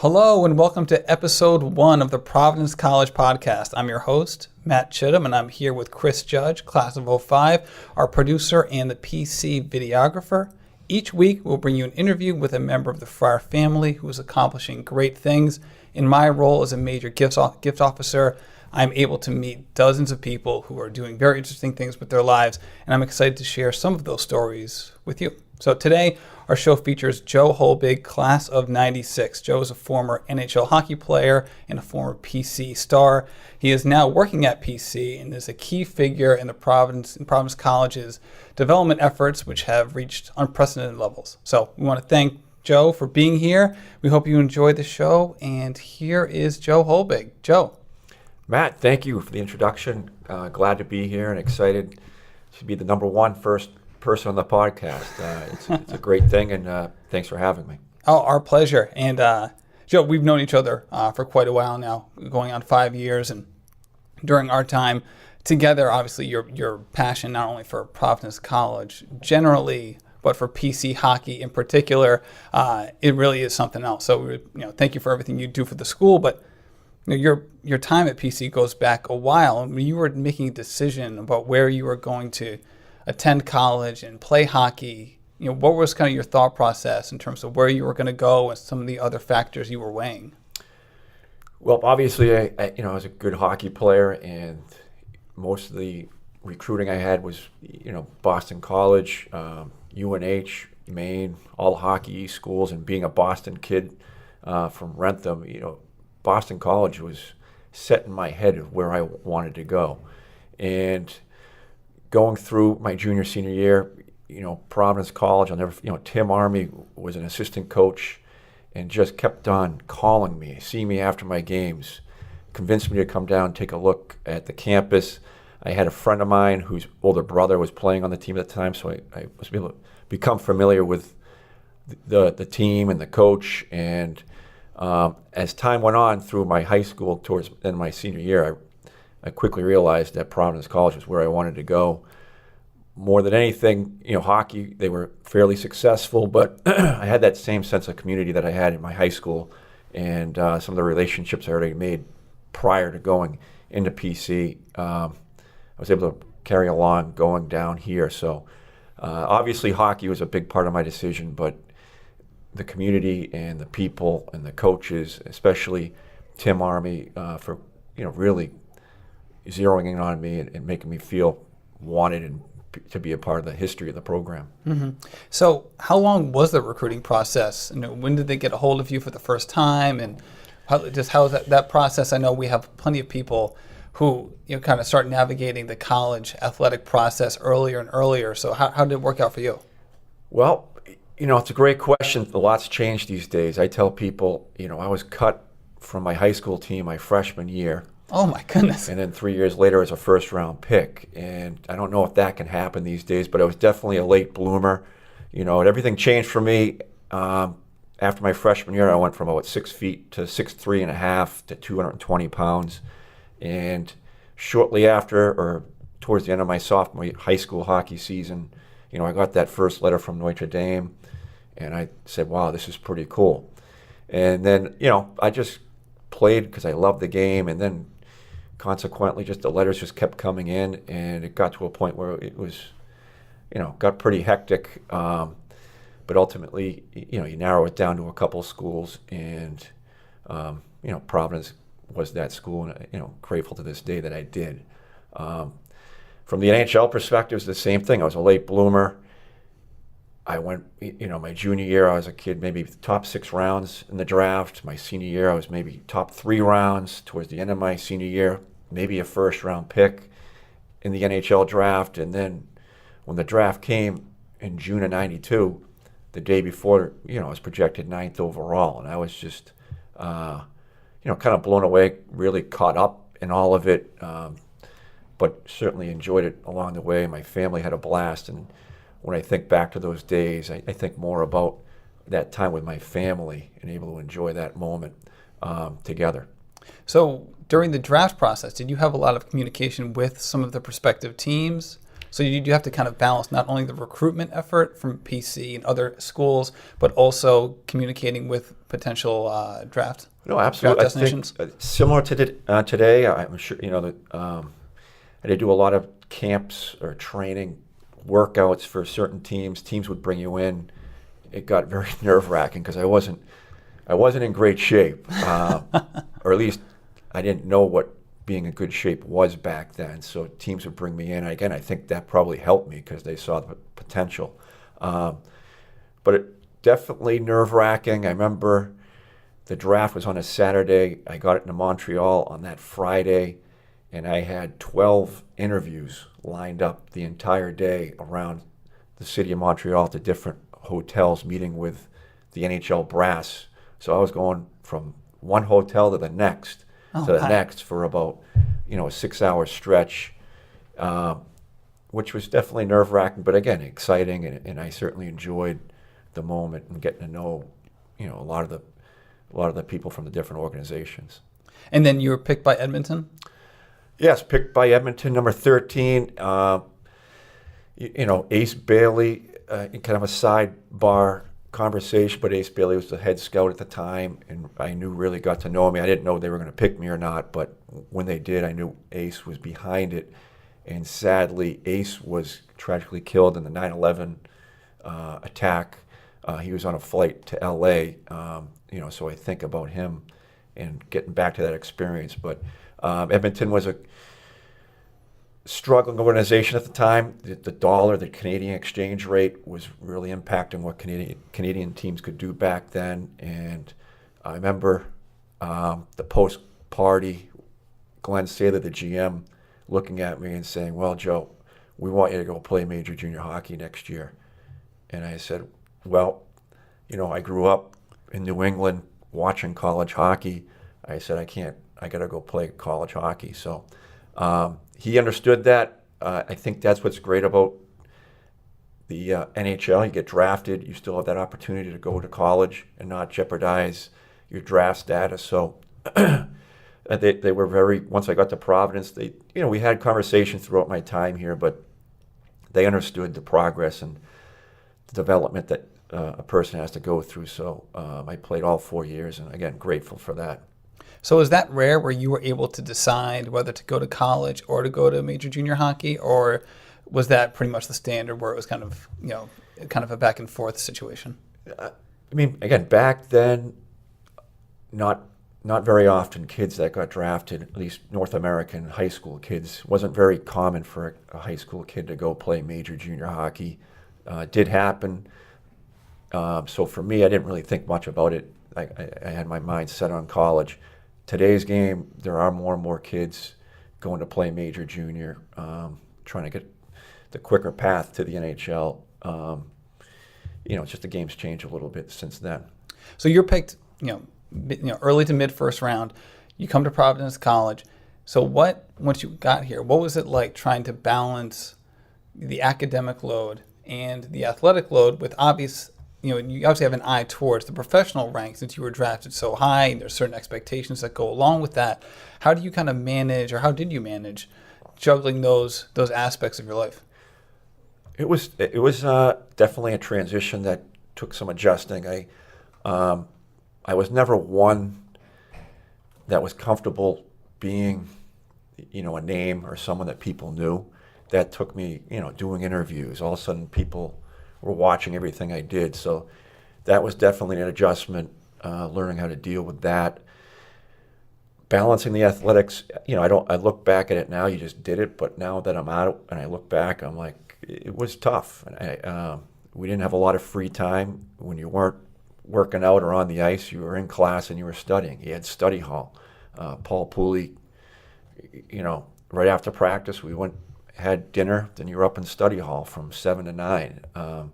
Hello and welcome to episode 1 of the Providence College podcast. I'm your host, Matt Chittum, and I'm here with Chris Judge, class of '05, our producer and the PC videographer. Each week, we'll bring you an interview with a member of the Fryer family who is accomplishing great things. In my role as a major gift officer, I'm able to meet dozens of people who are doing very interesting things with their lives, and I'm excited to share some of those stories with you. So today, our show features Joe Hulbig, class of '96. Joe is a former NHL hockey player and a former PC star. He is now working at PC and is a key figure in Providence College's development efforts, which have reached unprecedented levels. So we want to thank Joe for being here. We hope you enjoyed the show, and here is Joe Hulbig. Joe. Matt, thank you for the introduction. Glad to be here and excited to be the number one first person on the podcast. It's a great thing, and thanks for having me. Oh, our pleasure. And Joe, we've known each other for quite a while now, going on 5 years. And during our time together, obviously, your passion not only for Providence College generally, but for PC hockey in particular, it really is something else. So, thank you for everything you do for the school. But your time at PC goes back a while. And when you were making a decision about where you were going to attend college and play hockey, what was kind of your thought process in terms of where you were going to go and some of the other factors you were weighing? Well, obviously, I was a good hockey player, and most of the recruiting I had was, Boston College, UNH, Maine, all the hockey schools, and being a Boston kid from Rentham, Boston College was set in my head of where I wanted to go. And going through my junior, senior year, Providence College, Tim Army was an assistant coach and just kept on calling me, seeing me after my games, convinced me to come down and take a look at the campus. I had a friend of mine whose older brother was playing on the team at the time, so I was able to become familiar with the team and the coach. And as time went on through my high school towards then my senior year, I quickly realized that Providence College was where I wanted to go. More than anything, hockey, they were fairly successful, but I had that same sense of community that I had in my high school, and some of the relationships I already made prior to going into PC, I was able to carry along going down here. So obviously hockey was a big part of my decision, but the community and the people and the coaches, especially Tim Army, for really zeroing in on me and making me feel wanted and to be a part of the history of the program. Mm-hmm. So how long was the recruiting process? When did they get a hold of you for the first time? And how is that process? I know we have plenty of people who kind of start navigating the college athletic process earlier and earlier. So how did it work out for you? Well, it's a great question. A lot's changed these days. I tell people, I was cut from my high school team my freshman year. Oh, my goodness. And then 3 years later as a first-round pick. And I don't know if that can happen these days, but I was definitely a late bloomer. And everything changed for me. After my freshman year, I went from about 6 feet to 6'3.5" to 220 pounds. And shortly after, or towards the end of my sophomore high school hockey season, I got that first letter from Notre Dame, and I said, wow, this is pretty cool. And then, I just played because I loved the game, and then consequently, just the letters just kept coming in, and it got to a point where it was, got pretty hectic. But ultimately, you narrow it down to a couple schools, and, Providence was that school, and, grateful to this day that I did. From the NHL perspective, it's the same thing. I was a late bloomer. I went, my junior year, I was a kid, maybe top 6 rounds in the draft. My senior year, I was maybe top 3 rounds. Towards the end of my senior year, maybe a first-round pick in the NHL draft. And then when the draft came in June of '92, the day before, I was projected 9th overall. And I was just, kind of blown away, really caught up in all of it. But certainly enjoyed it along the way. My family had a blast, and when I think back to those days, I think more about that time with my family and able to enjoy that moment together. So during the draft process, did you have a lot of communication with some of the prospective teams? So you do have to kind of balance not only the recruitment effort from PC and other schools, but also communicating with potential draft. No, absolutely. Draft destinations. I think similar to today, I'm sure that I did do a lot of camps or training workouts for certain teams. Teams would bring you in. It got very nerve-wracking because I wasn't in great shape, or at least I didn't know what being in good shape was back then. So teams would bring me in. Again, I think that probably helped me because they saw the potential. But it definitely nerve-wracking. I remember the draft was on a Saturday. I got it into Montreal on that Friday, and I had 12 interviews lined up the entire day around the city of Montreal to different hotels, meeting with the NHL brass. So I was going from one hotel to the next next for about a 6-hour stretch, which was definitely nerve-wracking, but again exciting, and I certainly enjoyed the moment and getting to know a lot of the people from the different organizations. And then you were picked by Edmonton? Yes, picked by Edmonton, number 13. Ace Bailey, kind of a sidebar conversation, but Ace Bailey was the head scout at the time, and I knew really got to know me. I didn't know they were going to pick me or not, but when they did, I knew Ace was behind it. And sadly, Ace was tragically killed in the 9/11 attack. He was on a flight to L.A., so I think about him and getting back to that experience. But Edmonton was a struggling organization at the time. The dollar, the Canadian exchange rate was really impacting what Canadian teams could do back then. And I remember the post-party, Glenn Saylor, the GM, looking at me and saying, "Well, Joe, we want you to go play major junior hockey next year." And I said, "Well, I grew up in New England watching college hockey." I said, I got to go play college hockey. So he understood that. I think that's what's great about the NHL. You get drafted, you still have that opportunity to go to college and not jeopardize your draft status. So they were very, once I got to Providence, we had conversations throughout my time here, but they understood the progress and the development that a person has to go through. So I played all 4 years, and again, grateful for that. So is that rare where you were able to decide whether to go to college or to go to major junior hockey, or was that pretty much the standard where it was kind of a back and forth situation? I mean, again, back then, not very often kids that got drafted, at least North American high school kids, wasn't very common for a high school kid to go play major junior hockey. It did happen. So for me, I didn't really think much about it. I had my mind set on college. Today's game, there are more and more kids going to play major junior, trying to get the quicker path to the NHL. It's just the game's changed a little bit since then. So you're picked, early to mid first round. You come to Providence College. So once you got here, what was it like trying to balance the academic load and the athletic load with you obviously have an eye towards the professional ranks since you were drafted so high, and there's certain expectations that go along with that. How do you kind of manage, or how did you manage juggling those aspects of your life? It was definitely a transition that took some adjusting. I was never one that was comfortable being, a name or someone that people knew. That took me, doing interviews. All of a sudden, people were watching everything I did. So that was definitely an adjustment, learning how to deal with that. Balancing the athletics, I look back at it now, you just did it, but now that I'm out and I look back, I'm like, it was tough. And we didn't have a lot of free time. When you weren't working out or on the ice, you were in class and you were studying. You had study hall. Paul Pooley, right after practice, we had dinner, then you were up in study hall from 7 to 9. And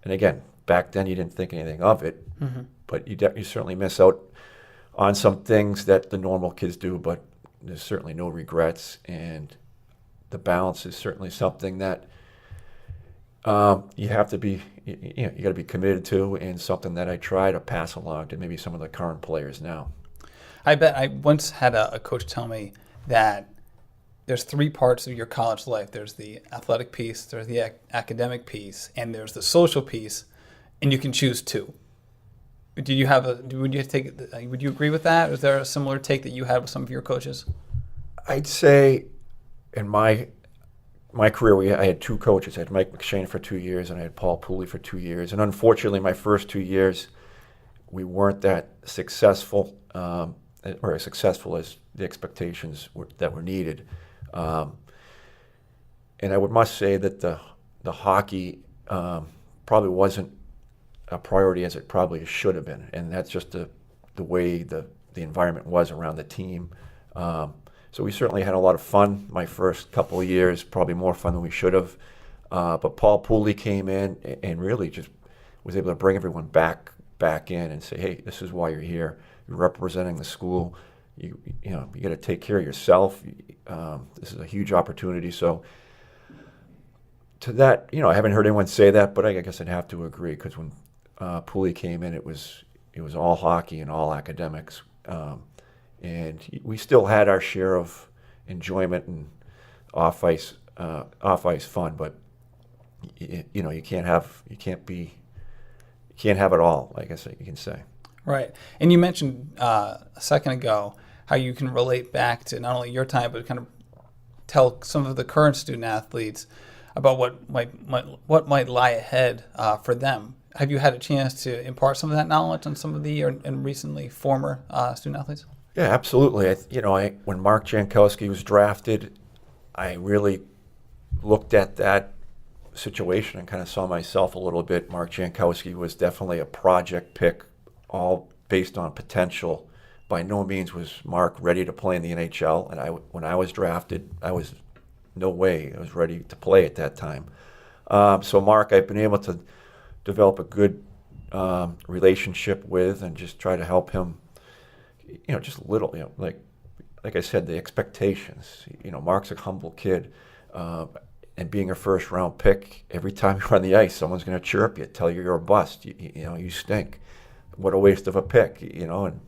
again, back then you didn't think anything of it, but you certainly miss out on some things that the normal kids do, but there's certainly no regrets. And the balance is certainly something that you have to be, you got to be committed to, and something that I try to pass along to maybe some of the current players now. I bet I once had a coach tell me that there's three parts of your college life. There's the athletic piece, there's the academic piece, and there's the social piece, and you can choose two. Would you agree with that? Is there a similar take that you had with some of your coaches? I'd say in my career, I had two coaches. I had Mike McShane for 2 years, and I had Paul Pooley for 2 years. And unfortunately, my first 2 years, we weren't that successful, or as successful as the expectations that were needed. And I must say that the hockey probably wasn't a priority as it probably should have been, and that's just the way the environment was around the team. So we certainly had a lot of fun my first couple of years, probably more fun than we should have. But Paul Pooley came in and really just was able to bring everyone back in and say, hey, this is why you're here. You're representing the school. You got to take care of yourself. This is a huge opportunity. So to that, I haven't heard anyone say that, but I guess I'd have to agree, because when Pooley came in, it was all hockey and all academics. And we still had our share of enjoyment and off ice fun, but you can't have it all, I guess you can say. Right. And you mentioned a second ago how you can relate back to not only your time, but kind of tell some of the current student athletes about what might lie ahead for them. Have you had a chance to impart some of that knowledge on some of the and recently former student athletes? Yeah, absolutely. When Mark Jankowski was drafted, I really looked at that situation and kind of saw myself a little bit. Mark Jankowski was definitely a project pick, all based on potential. By no means was Mark ready to play in the NHL, and when I was drafted, I was ready to play at that time. So Mark, I've been able to develop a good relationship with, and just try to help him. Just little, like I said, the expectations. Mark's a humble kid, and being a first-round pick, every time you're on the ice, someone's going to chirp you, tell you you're a bust. You stink. What a waste of a pick. And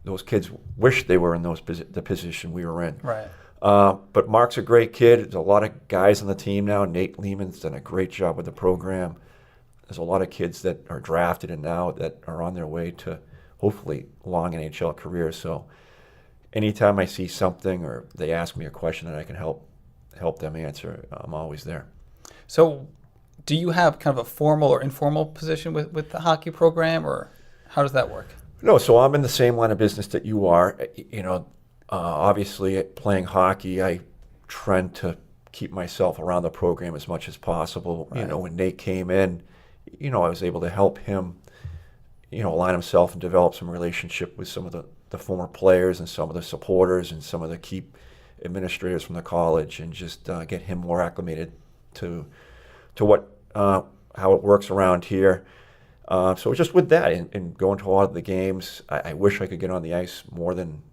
those kids wish they were in the position we were in. Right. But Mark's a great kid. There's a lot of guys on the team now. Nate Lehman's done a great job with the program. There's a lot of kids that are drafted and now that are on their way to hopefully long NHL careers. So anytime I see something or they ask me a question that I can help them answer, I'm always there. So do you have kind of a formal or informal position with the hockey program, or how does that work? No, so I'm in the same line of business that you are. Obviously playing hockey, I trend to keep myself around the program as much as possible. Right. When Nate came in, I was able to help him align himself and develop some relationship with some of the former players and some of the supporters and some of the key administrators from the college, and just get him more acclimated to what how it works around here. So just with that and going to a lot of the games, I wish I could get on the ice more than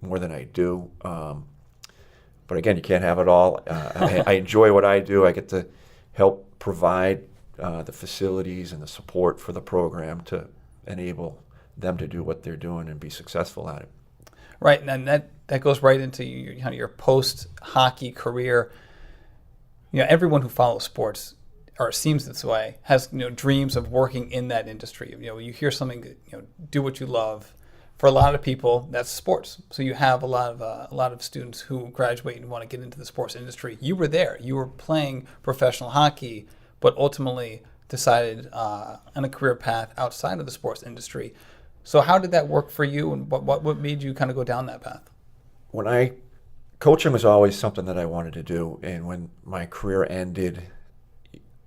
I do. But again, you can't have it all. I enjoy what I do. I get to help provide the facilities and the support for the program to enable them to do what they're doing and be successful at it. Right, and that goes right into your post-hockey career. Everyone who follows sports, or seems this way, has dreams of working in that industry. You hear something, do what you love. For a lot of people, that's sports. So you have a lot of students who graduate and want to get into the sports industry. You were there. You were playing professional hockey, but ultimately decided on a career path outside of the sports industry. So how did that work for you, and what made you kind of go down that path? Coaching was always something that I wanted to do, and when my career ended,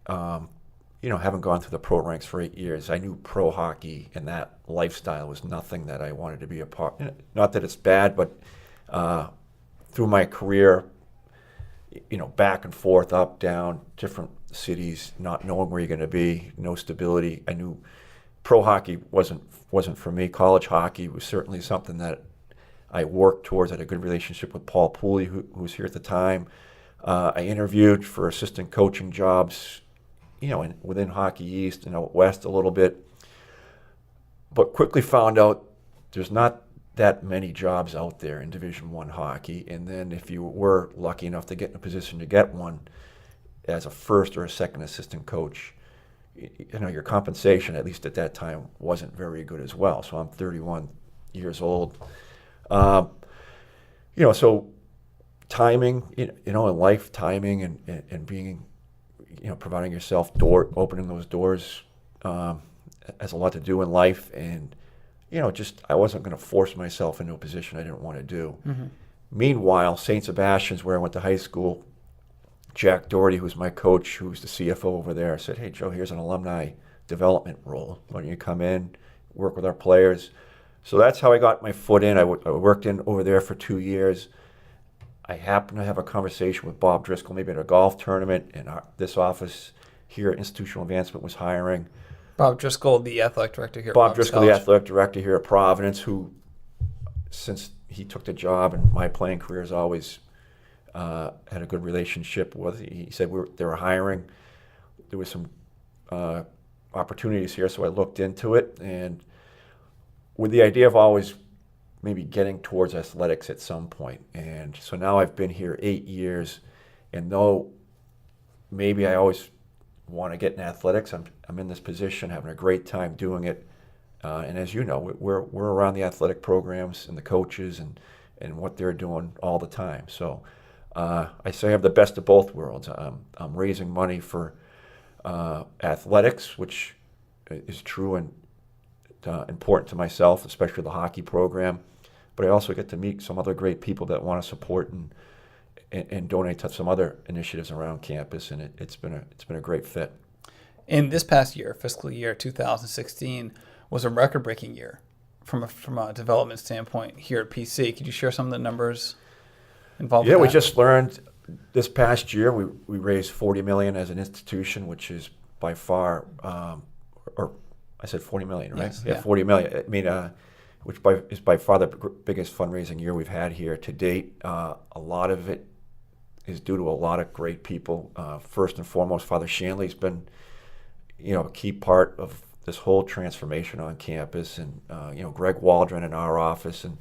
having gone through the pro ranks for 8 years, I knew pro hockey and that lifestyle was nothing that I wanted to be a part. Not that it's bad, but through my career, back and forth, up, down, different cities, not knowing where you're going to be, no stability. I knew pro hockey wasn't for me. College hockey was certainly something that I worked towards. I had a good relationship with Paul Pooley, who was here at the time. I interviewed for assistant coaching jobs, within Hockey East and out West a little bit, but quickly found out there's not that many jobs out there in Division I hockey. And then if you were lucky enough to get in a position to get one as a first or a second assistant coach, your compensation, at least at that time, wasn't very good as well. So I'm 31 years old. So timing, in life, timing and being, providing yourself opening those doors has a lot to do in life. And, I wasn't going to force myself into a position I didn't want to do. Mm-hmm. Meanwhile, St. Sebastian's, where I went to high school, Jack Doherty, who's my coach, who's the CFO over there, said, "Hey, Joe, here's an alumni development role. Why don't you come in, work with our players?" So that's how I got my foot in. I worked in over there for 2 years. I happened to have a conversation with Bob Driscoll, maybe at a golf tournament, and this office here at Institutional Advancement was hiring. Bob Driscoll, the athletic director here at Bob Providence Driscoll, College. the athletic director here at Providence, who, since he took the job and my playing career has always had a good relationship with. He said they were hiring. There was some opportunities here, so I looked into it, and with the idea of always maybe getting towards athletics at some point. And so now I've been here 8 years, and though maybe I always want to get in athletics, I'm in this position, having a great time doing it. And as you know, we're around the athletic programs and the coaches and what they're doing all the time. So I say I have the best of both worlds. I'm raising money for athletics, which is true and important to myself, especially the hockey program. But I also get to meet some other great people that want to support and donate to some other initiatives around campus, and it's been a great fit. And this past year, fiscal year 2016, was a record-breaking year from a development standpoint here at PC. Could you share some of the numbers involved with that? Yeah, we just learned this past year we raised $40 million as an institution, which is by far, or I said $40 million, right? Yes, yeah, $40 million. I mean, which is by far the biggest fundraising year we've had here to date. A lot of it is due to a lot of great people. First and foremost, Father Shanley's been, a key part of this whole transformation on campus, and Greg Waldron in our office, and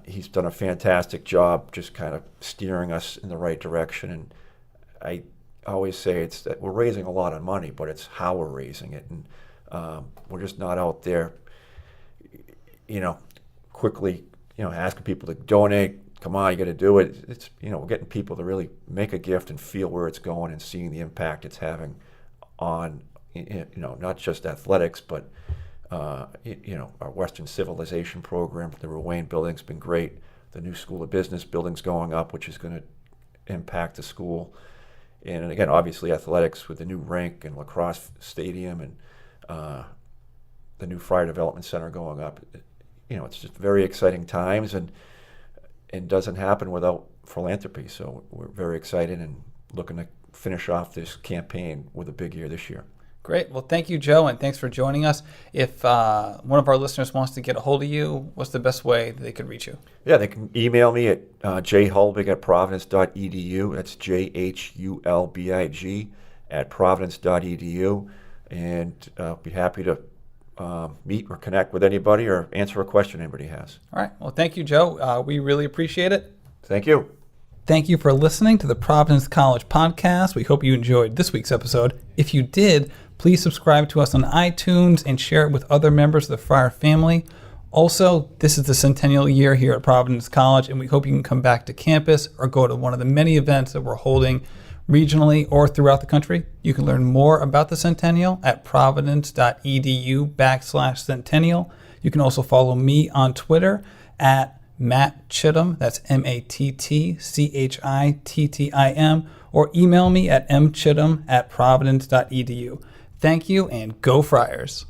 he's done a fantastic job just kind of steering us in the right direction. And I always say it's that we're raising a lot of money, but it's how we're raising it, and we're just not out there, quickly, asking people to donate. Come on, you got to do it. It's we're getting people to really make a gift and feel where it's going and seeing the impact it's having on not just athletics, but our Western Civilization program. The Ruane building's been great. The new School of Business building's going up, which is going to impact the school. And again, obviously athletics with the new rink and lacrosse stadium and the new Friar Development Center going up. It's just very exciting times, and doesn't happen without philanthropy. So we're very excited and looking to finish off this campaign with a big year this year. Great. Well, thank you, Joe, and thanks for joining us. If one of our listeners wants to get a hold of you, what's the best way they could reach you? Yeah, they can email me at jhulbig@providence.edu. That's JHULBIG at providence.edu. And I'll be happy to meet or connect with anybody or answer a question anybody has. All right. Well, thank you, Joe. We really appreciate it. Thank you. Thank you for listening to the Providence College podcast. We hope you enjoyed this week's episode. If you did, please subscribe to us on iTunes and share it with other members of the Friar family. Also, this is the centennial year here at Providence College, and we hope you can come back to campus or go to one of the many events that we're holding regionally or throughout the country. You can learn more about the centennial at providence.edu/centennial. You can also follow me on Twitter at Matt Chittim, that's MATTCHITTIM, or email me at mchittim@providence.edu. Thank you, and go Friars.